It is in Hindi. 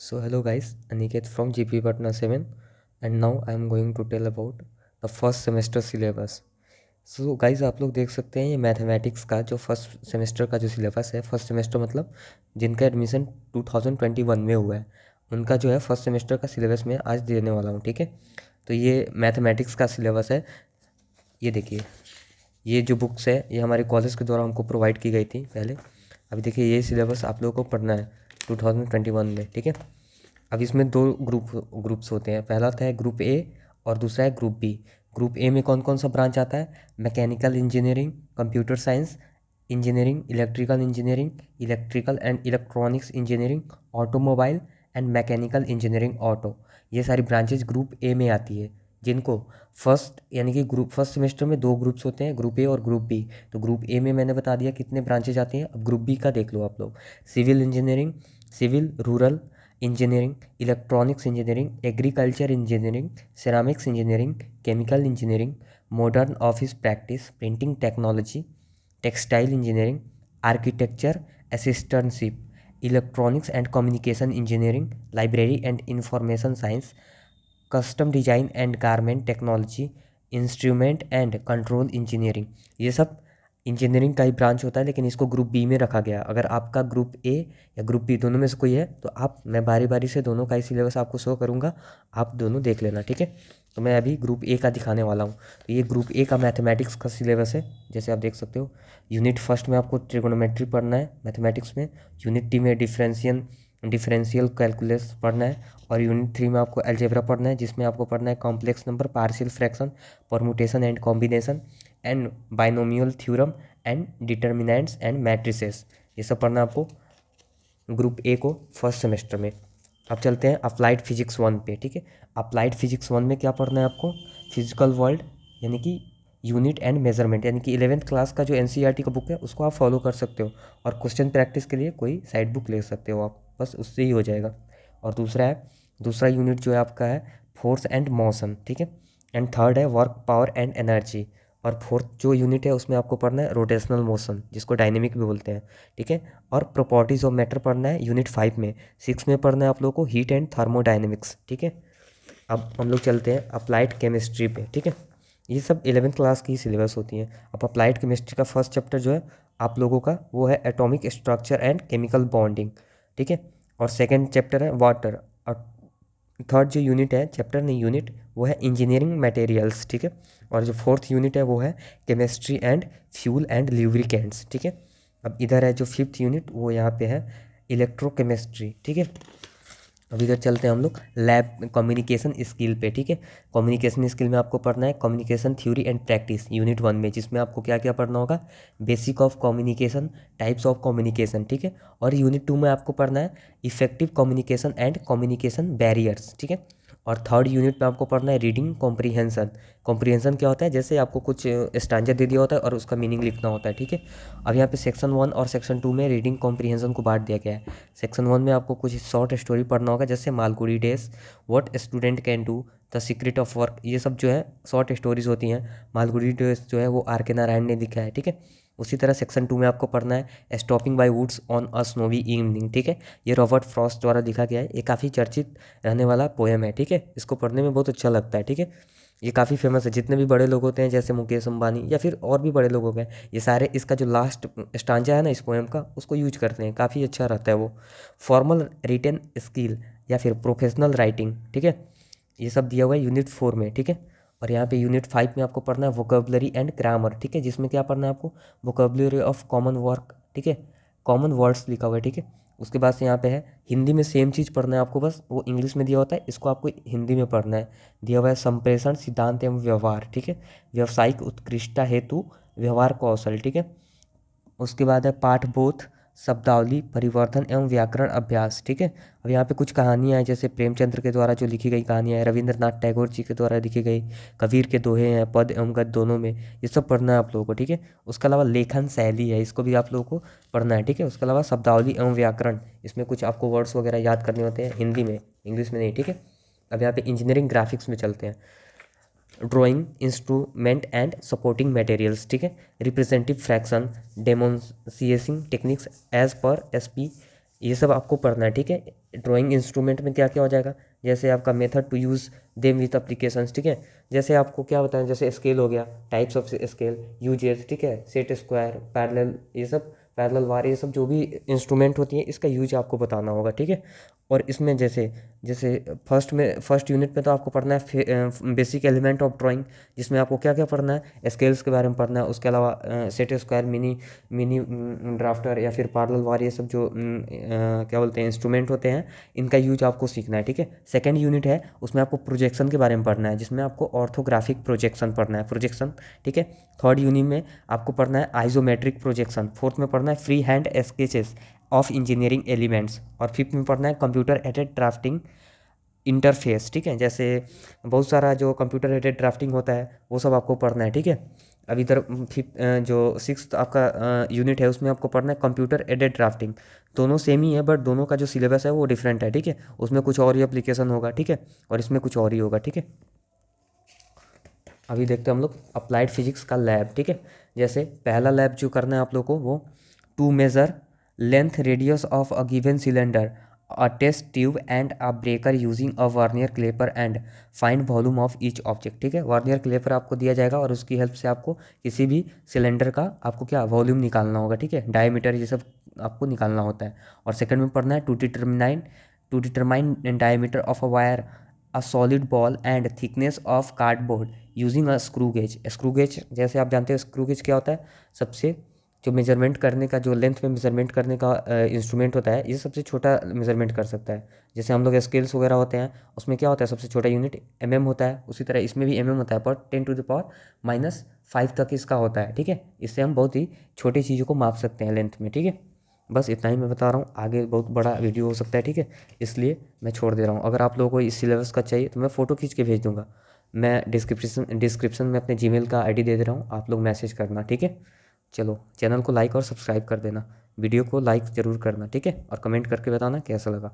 So hello guys, Aniket from GP Patna 7 and now I am going to tell about the first semester syllabus. So guys आप लोग देख सकते हैं ये मैथमेटिक्स का जो फर्स्ट सेमेस्टर का जो सिलेबस है, फर्स्ट सेमेस्टर मतलब जिनका एडमिशन 2021 में हुआ है उनका जो है फर्स्ट सेमेस्टर का सिलेबस मैं आज देने वाला हूँ। ठीक है, तो ये मैथमेटिक्स का सिलेबस है। ये देखिए, ये जो बुक्स है ये हमारे कॉलेज के द्वारा हमको प्रोवाइड की गई थी पहले। अभी देखिए ये सिलेबस आप लोगों को पढ़ना है 2021 में। ठीक है, अब इसमें दो ग्रुप्स होते हैं। पहला होता है ग्रुप ए और दूसरा है ग्रुप बी। ग्रुप ए में कौन कौन सा ब्रांच आता है? Mechanical engineering, computer science engineering, electrical engineering, electrical and electronics engineering, automobile and mechanical engineering auto. ये सारी ब्रांचेज ग्रुप ए में आती है, जिनको फर्स्ट यानी कि ग्रुप फर्स्ट सेमेस्टर में दो ग्रुप्स होते हैं, ग्रुप ए और ग्रुप बी। तो ग्रुप ए में मैंने बता दिया कितने ब्रांचेज आती हैं। अब ग्रुप बी का देख लो आप लोग। Civil engineering, civil rural engineering, electronics engineering, agriculture engineering, ceramics engineering, chemical engineering, modern office practice, printing technology, textile engineering, architecture assistantship, electronics and communication engineering, library and information science, custom design and garment technology, instrument and control engineering. ये सब इंजीनियरिंग का ही ब्रांच होता है, लेकिन इसको ग्रुप बी में रखा गया। अगर आपका ग्रुप ए या ग्रुप बी दोनों में से कोई है तो मैं बारी बारी से दोनों का ही सिलेबस आपको शो करूँगा, आप दोनों देख लेना। ठीक है, तो मैं अभी ग्रुप ए का दिखाने वाला हूँ। तो ये ग्रुप ए का मैथमेटिक्स का सिलेबस है, जैसे आप देख सकते हो। यूनिट फर्स्ट में आपको ट्रिगोनोमेट्री पढ़ना है मैथमेटिक्स में। यूनिट टी में डिफरेंशियल कैलकुलस पढ़ना है। और यूनिट 3 में आपको अलजेब्रा पढ़ना है, जिसमें आपको पढ़ना है complex number, partial fraction, permutation and combination and binomial theorem and determinants and matrices. ये सब पढ़ना आपको ग्रुप ए को फर्स्ट सेमेस्टर में। अब चलते हैं अप्लाइड फिजिक्स 1 पे। ठीक है, अप्लाइड फिजिक्स 1 में क्या पढ़ना है आपको? फिजिकल वर्ल्ड यानी कि यूनिट एंड मेजरमेंट, यानी कि 11th क्लास का जो एनसीईआरटी का बुक है उसको आप फॉलो कर सकते हो। और क्वेश्चन प्रैक्टिस के लिए कोई साइड बुक ले सकते हो आप, बस उससे ही हो जाएगा। और दूसरा यूनिट जो है आपका है फोर्स एंड मोशन। ठीक है, एंड थर्ड है वर्क, पावर एंड एनर्जी। और फोर्थ जो यूनिट है उसमें आपको पढ़ना है रोटेशनल मोशन, जिसको डायनेमिक भी बोलते हैं। ठीक है, और प्रॉपर्टीज ऑफ मैटर पढ़ना है यूनिट 5 में। 6 में पढ़ना है आप लोगों को हीट एंड थर्मोडायनेमिक्स। ठीक है, अब हम लोग चलते हैं अप्लाइड केमिस्ट्री पे। ठीक है, ये सब 11th क्लास की सिलेबस होती हैं। अब अप्लाइड केमिस्ट्री का फर्स्ट चैप्टर जो है आप लोगों का वो है atomic structure and chemical bonding. ठीक है, और सेकेंड चैप्टर है वाटर। और थर्ड जो यूनिट है, चैप्टर नहीं यूनिट, वो है इंजीनियरिंग मटेरियल्स। ठीक है, और जो फोर्थ यूनिट है वो है chemistry and fuel and lubricants. ठीक है, अब इधर है जो फिफ्थ यूनिट, वो यहाँ पे है इलेक्ट्रोकेमिस्ट्री। ठीक है, अब इधर चलते हैं हम लोग लैब कम्युनिकेशन स्किल पे। ठीक है, कम्युनिकेशन स्किल में आपको पढ़ना है communication theory and practice unit 1 में, जिसमें आपको क्या क्या पढ़ना होगा? Basic of communication, types of communication. ठीक है, और यूनिट 2 में आपको पढ़ना है effective communication and communication barriers. ठीक है, और थर्ड यूनिट में आपको पढ़ना है रीडिंग कॉम्प्रीहेंशन। कॉम्प्रीहेंशन क्या होता है? जैसे आपको कुछ स्टैंजर दे दिया होता है और उसका मीनिंग लिखना होता है। ठीक है, अब यहाँ पे सेक्शन 1 और सेक्शन 2 में रीडिंग कॉम्प्रीहेंशन को बांट दिया गया है। सेक्शन 1 में आपको कुछ शॉर्ट स्टोरी पढ़ना होगा, जैसे Malgudi days, what student can do, the secret of work. ये सब जो है शॉर्ट स्टोरीज होती हैं। मालगुडी डेज जो है वो आर के नारायण ने लिखा है। ठीक है, उसी तरह सेक्शन 2 में आपको पढ़ना है stopping by woods on a snowy evening. ठीक है, ये रॉबर्ट फ्रॉस्ट द्वारा लिखा गया है। ये काफ़ी चर्चित रहने वाला पोएम है। ठीक है, इसको पढ़ने में बहुत अच्छा लगता है। ठीक है, ये काफ़ी फेमस है। जितने भी बड़े लोग होते हैं जैसे मुकेश अंबानी या फिर और भी बड़े लोग हो गए, ये सारे इसका जो लास्ट स्टांजा है ना इस पोएम का, उसको यूज करते हैं। काफ़ी अच्छा रहता है वो। फॉर्मल रिटन स्किल या फिर प्रोफेशनल राइटिंग। ठीक है, ये सब दिया हुआ है यूनिट 4 में। ठीक है, और यहाँ पे यूनिट 5 में आपको पढ़ना है वोकेबलरी एंड ग्रामर। ठीक है, जिसमें क्या पढ़ना है आपको? Vocabulary of common work. ठीक है, कॉमन वर्ड्स लिखा हुआ है। ठीक है, उसके बाद से यहाँ पे है हिंदी में सेम चीज़ पढ़ना है आपको, बस वो इंग्लिश में दिया होता है, इसको आपको हिंदी में पढ़ना है। दिया हुआ है संप्रेषण सिद्धांत एवं व्यवहार। ठीक है, व्यावसायिक उत्कृष्टता हेतु व्यवहार कौशल। ठीक है, उसके बाद है पाठबोध, शब्दावली, परिवर्तन एवं व्याकरण अभ्यास। ठीक है, अब यहाँ पे कुछ कहानियाँ हैं, जैसे प्रेमचंद्र के द्वारा जो लिखी गई कहानियाँ हैं, रविंद्रनाथ टैगोर जी के द्वारा लिखी गई, कबीर के दोहे हैं, पद एवं गद्य दोनों में। ये सब पढ़ना है आप लोगों को। ठीक है, उसके अलावा लेखन शैली है, इसको भी आप लोगों को पढ़ना है। ठीक है, उसके अलावा शब्दावली एवं व्याकरण, इसमें कुछ आपको वर्ड्स वगैरह याद करने होते हैं हिंदी में, इंग्लिश में नहीं। ठीक है, अब यहाँ पे इंजीनियरिंग ग्राफिक्स में चलते हैं। Drawing instrument and supporting materials. ठीक है, representative fraction, dimensioning techniques as per SP, ये सब आपको पढ़ना है। ठीक है, ड्राइंग इंस्ट्रूमेंट में क्या क्या हो जाएगा, जैसे आपका method to use them with applications, ठीक है। जैसे आपको क्या बताएं, जैसे स्केल हो गया, टाइप्स ऑफ स्केल, यूजेस, ठीक है, सेट स्क्वायर, पैरेलल, ये सब पैरेलल वार, ये सब जो भी इंस्ट्रूमेंट होती है इसका यूज आपको बताना होगा, ठीक है। और इसमें जैसे जैसे फर्स्ट यूनिट में तो आपको पढ़ना है बेसिक एलिमेंट ऑफ ड्राइंग, जिसमें आपको क्या क्या पढ़ना है, स्केल्स के बारे में पढ़ना है, उसके अलावा set square, mini mini drafter या फिर पैरेलल वार, ये सब जो क्या बोलते हैं इंस्ट्रूमेंट होते हैं, इनका यूज आपको सीखना है, ठीक है। सेकेंड यूनिट है, उसमें आपको प्रोजेक्शन के बारे में पढ़ना है, जिसमें आपको ऑर्थोग्राफिक प्रोजेक्शन पढ़ना है, प्रोजेक्शन, ठीक है। थर्ड यूनिट में आपको पढ़ना है आइसोमेट्रिक प्रोजेक्शन। फोर्थ में पढ़ना है free hand sketches of engineering elements. और फिफ्थ में पढ़ना है कंप्यूटर एडेड ड्राफ्टिंग इंटरफेस, ठीक है। जैसे बहुत सारा जो कंप्यूटर एडेड ड्राफ्टिंग होता है वो सब आपको पढ़ना है, ठीक है। अब इधर फिफ्थ जो सिक्स्थ आपका यूनिट है, उसमें आपको पढ़ना है कंप्यूटर एडेड ड्राफ्टिंग। दोनों सेम ही है, बट दोनों का जो सिलेबस है वो डिफरेंट है, ठीक है। उसमें कुछ और ही एप्लीकेशन होगा, ठीक है, और इसमें कुछ और ही होगा, ठीक है। अभी देखते हैं हम लोग अप्लाइड फिजिक्स का लैब, ठीक है। जैसे पहला लैब जो करना है आप लोग को, वो to measure length radius of a given cylinder, a test tube and a breaker using a vernier caliper and find volume of each object, ठीक है। वर्नियर क्लेपर आपको दिया जाएगा और उसकी हेल्प से आपको किसी भी सिलेंडर का आपको क्या वॉल्यूम निकालना होगा, ठीक है, डायमीटर, ये सब आपको निकालना होता है। और सेकंड में पढ़ना है to determine diameter of a wire, a solid ball and thickness of cardboard using a screw gauge. Screw gauge जैसे आप जानते हो, स्क्रू गेज क्या होता है, सबसे जो मेजरमेंट करने का, जो लेंथ में मेजरमेंट करने का इंस्ट्रूमेंट होता है, ये सबसे छोटा मेजरमेंट कर सकता है। जैसे हम लोग स्केल्स वगैरह होते हैं, उसमें क्या होता है, सबसे छोटा यूनिट होता है, उसी तरह इसमें भी होता है, पर 10⁻⁻5 तक इसका होता है, ठीक है। इससे हम बहुत ही छोटी चीज़ों को माप सकते हैं लेंथ में, ठीक है। बस इतना ही मैं बता रहा हूँ, आगे बहुत बड़ा वीडियो हो सकता है, ठीक है, इसलिए मैं छोड़ दे रहा हूँ। अगर आप लोगों को इस सिलेबस का चाहिए तो मैं फ़ोटो खींच के भेज दूँगा। मैं डिस्क्रिप्शन में अपने जीमेल का आईडी दे रहा हूँ, आप लोग मैसेज करना, ठीक है। चलो, चैनल को लाइक और सब्सक्राइब कर देना, वीडियो को लाइक ज़रूर करना, ठीक है, और कमेंट करके बताना कैसा लगा।